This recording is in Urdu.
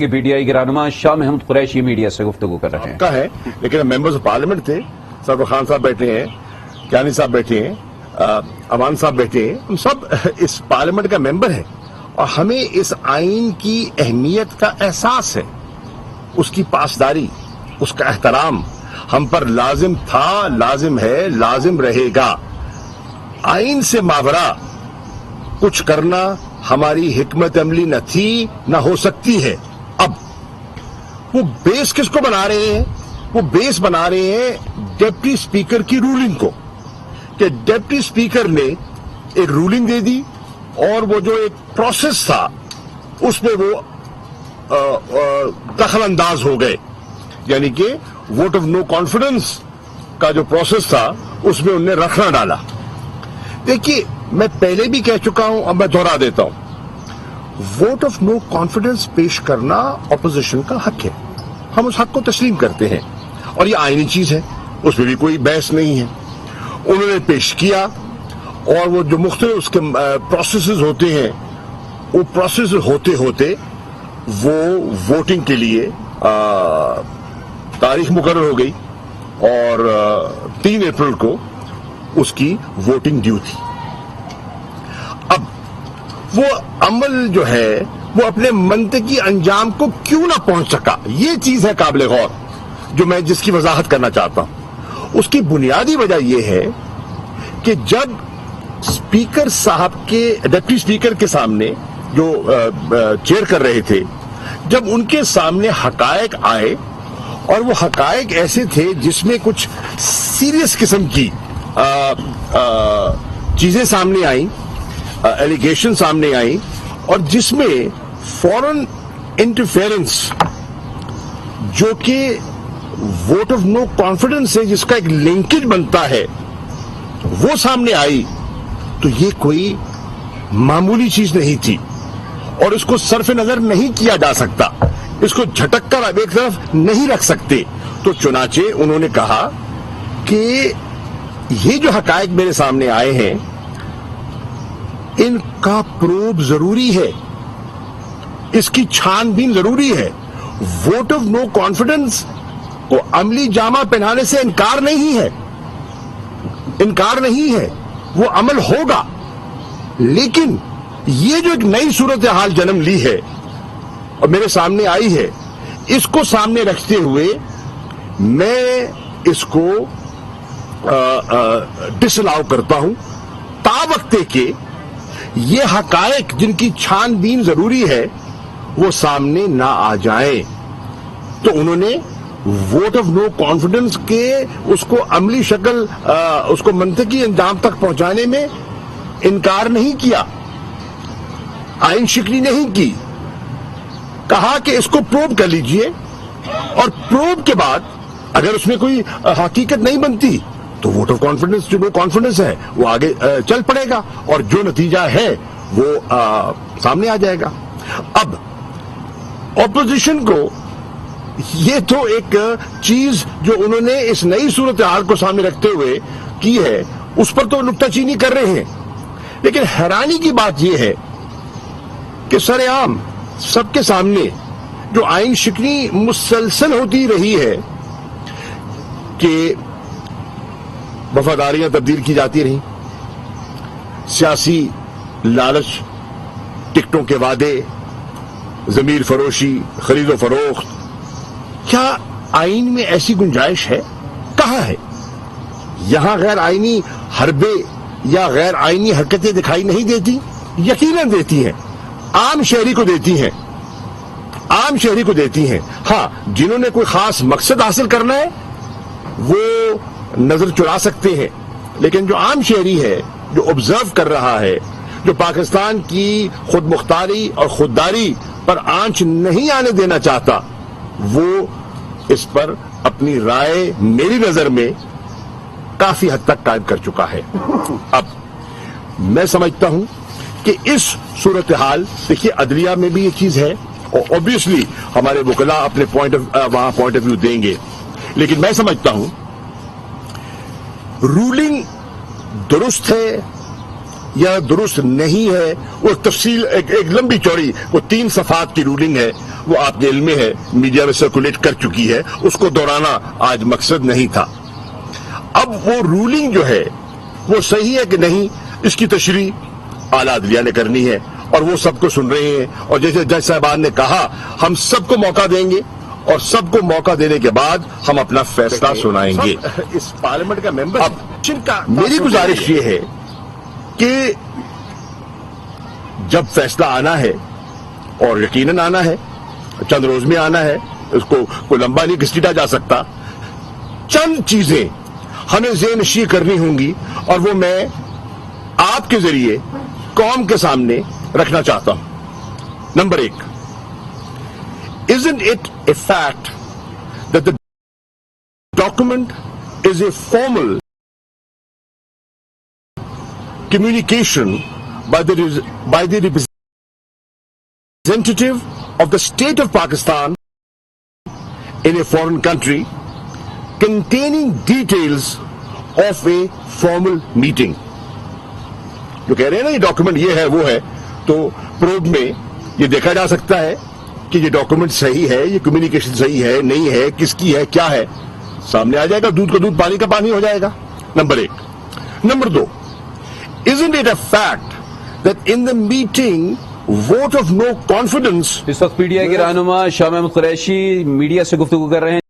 کہ پی ٹی آئی کے رہنما شاہ محمود قریشی میڈیا سے گفتگو کر رہے ہیں کا ہے لیکن ممبرز آف پارلیمنٹ تھے. سرور خان صاحب بیٹھے ہیں, کیانی صاحب بیٹھے ہیں, امان صاحب بیٹھے ہیں, ہم سب اس پارلیمنٹ کا ممبر ہیں اور ہمیں اس آئین کی اہمیت کا احساس ہے, اس کی پاسداری, اس کا احترام ہم پر لازم تھا, لازم ہے, لازم رہے گا. آئین سے ماورا کچھ کرنا ہماری حکمت عملی نہ تھی نہ ہو سکتی ہے. اب وہ بیس کس کو بنا رہے ہیں؟ وہ بیس بنا رہے ہیں ڈپٹی اسپیکر کی رولنگ کو, کہ ڈپٹی اسپیکر نے ایک رولنگ دے دی اور وہ جو ایک پروسیس تھا اس میں وہ دخل انداز ہو گئے, یعنی کہ ووٹ آف نو کانفیڈنس کا جو پروسیس تھا اس میں انہوں نے رکھنا ڈالا. دیکھیے, میں پہلے بھی کہہ چکا ہوں, اب میں دوہرا دیتا ہوں, ووٹ آف نو کانفیڈنس پیش کرنا اپوزیشن کا حق ہے, ہم اس حق کو تسلیم کرتے ہیں اور یہ آئینی چیز ہے, اس میں بھی کوئی بحث نہیں ہے. انہوں نے پیش کیا اور وہ جو مختلف اس کے پروسیسز ہوتے ہیں, وہ پروسیس ہوتے ہوتے وہ ووٹنگ کے لیے تاریخ مقرر ہو گئی اور 3 اپریل کو اس کی ووٹنگ ڈیو تھی. اب وہ عمل جو ہے وہ اپنے منطقی انجام کو کیوں نہ پہنچ سکا, یہ چیز ہے قابل غور, جو میں جس کی وضاحت کرنا چاہتا ہوں. اس کی بنیادی وجہ یہ ہے کہ جب اسپیکر صاحب کے, ڈپٹی اسپیکر کے سامنے جو چیئر کر رہے تھے, جب ان کے سامنے حقائق آئے اور وہ حقائق ایسے تھے جس میں کچھ سیریس قسم کی چیزیں سامنے آئیں, ایلیگیشن سامنے آئیں, اور جس میں فورن انٹرفیئرنس جو کہ ووٹ آف نو کانفیڈنس سے جس کا ایک لنکیج بنتا ہے وہ سامنے آئی, تو یہ کوئی معمولی چیز نہیں تھی اور اس کو صرف نظر نہیں کیا جا سکتا, اس کو جھٹک کر اب ایک طرف نہیں رکھ سکتے. تو چنانچہ انہوں نے کہا کہ یہ جو حقائق میرے سامنے آئے ہیں ان کا پروب ضروری ہے, اس کی چھان بین ضروری ہے. ووٹ آف نو کانفیڈنس کو عملی جامہ پہنانے سے انکار نہیں ہے, انکار نہیں ہے, وہ عمل ہوگا, لیکن یہ جو ایک نئی صورتحال جنم لی ہے اور میرے سامنے آئی ہے, اس کو سامنے رکھتے ہوئے میں اس کو ڈس الاؤ کرتا ہوں تا وقت کہ یہ حقائق جن کی چھان بین ضروری ہے وہ سامنے نہ آ جائیں. تو انہوں نے ووٹ آف نو کانفیڈنس کے اس کو عملی شکل, اس کو منطقی انجام تک پہنچانے میں انکار نہیں کیا, آئین شکنی نہیں کی, کہا کہ اس کو پروب کر لیجئے اور پروب کے بعد اگر اس میں کوئی حقیقت نہیں بنتی تو ووٹ آف کانفیڈنس جو کانفیڈنس ہے وہ آگے چل پڑے گا اور جو نتیجہ ہے وہ سامنے آ جائے گا. اب اپوزیشن کو یہ تو ایک چیز جو انہوں نے اس نئی صورتحال کو سامنے رکھتے ہوئے کی ہے اس پر تو نکتہ چینی کر رہے ہیں, لیکن حیرانی کی بات یہ ہے کہ سر عام سب کے سامنے جو آئین شکنی مسلسل ہوتی رہی ہے کہ وفاداریاں تبدیل کی جاتی رہیں, سیاسی لالچ, ٹکٹوں کے وعدے, ضمیر فروشی, خرید و فروخت, کیا آئین میں ایسی گنجائش ہے؟ کہاں ہے؟ یہاں غیر آئینی حربے یا غیر آئینی حرکتیں دکھائی نہیں دیتی؟ یقیناً دیتی ہیں, عام شہری کو دیتی ہیں, عام شہری کو دیتی ہیں. ہاں, جنہوں نے کوئی خاص مقصد حاصل کرنا ہے وہ نظر چرا سکتے ہیں, لیکن جو عام شہری ہے, جو آبزرو کر رہا ہے, جو پاکستان کی خود مختاری اور خودداری پر آنچ نہیں آنے دینا چاہتا, وہ اس پر اپنی رائے میری نظر میں کافی حد تک قائم کر چکا ہے. اب میں سمجھتا ہوں کہ اس صورتحال, دیکھیے عدلیہ میں بھی یہ چیز ہے اور اوبیسلی ہمارے وکلاء اپنے وہاں پوائنٹ آف ویو دیں گے, لیکن میں سمجھتا ہوں رولنگ درست ہے یا درست نہیں ہے, وہ تفصیل ایک لمبی چوڑی وہ 3 صفحات کی رولنگ ہے, وہ آپ کے علم میں ہے، میڈیا میں سرکولیٹ کر چکی ہے، اس کو دہرانا آج مقصد نہیں تھا۔ اب وہ رولنگ جو ہے وہ صحیح ہے کہ نہیں، اس کی تشریح اعلیٰ عدلیہ نے کرنی ہے، اور وہ سب کو سن رہے ہیں، اور جیسے جج صاحبان نے کہا ہم سب کو موقع دیں گے، اور سب کو موقع دینے کے بعد ہم اپنا فیصلہ سنائیں گے۔ اس پارلیمنٹ کا ممبر اب میری گزارش یہ ہے کہ جب فیصلہ آنا ہے، اور یقیناً آنا ہے، چند روز میں آنا ہے، اس کو کوئی لمبا نہیں گھسیٹا جا سکتا، چند چیزیں ہمیں ذہن نشین کرنی ہوں گی، اور وہ میں آپ کے ذریعے قوم کے سامنے رکھنا چاہتا ہوں۔ Number 1، isn't it a fact that the document is a formal communication by the representative of the state of Pakistan in a foreign country containing details of a formal meeting؟ جو کہہ رہے ہیں نا یہ ڈاکومنٹ یہ ہے وہ ہے، تو پروب میں یہ دیکھا جا سکتا ہے کہ یہ ڈاکومنٹ صحیح ہے، یہ کمیونیکیشن صحیح ہے نہیں ہے، کس کی ہے کیا ہے، سامنے آ جائے گا، دودھ کا دودھ پانی کا پانی ہو جائے گا۔ Number 1۔ Number 2، isn't it a fact that in the meeting vote of no confidence؟ اس وقت پی ٹی آئی کے رہنما شاہ محمود قریشی میڈیا سے گفتگو کر رہے ہیں۔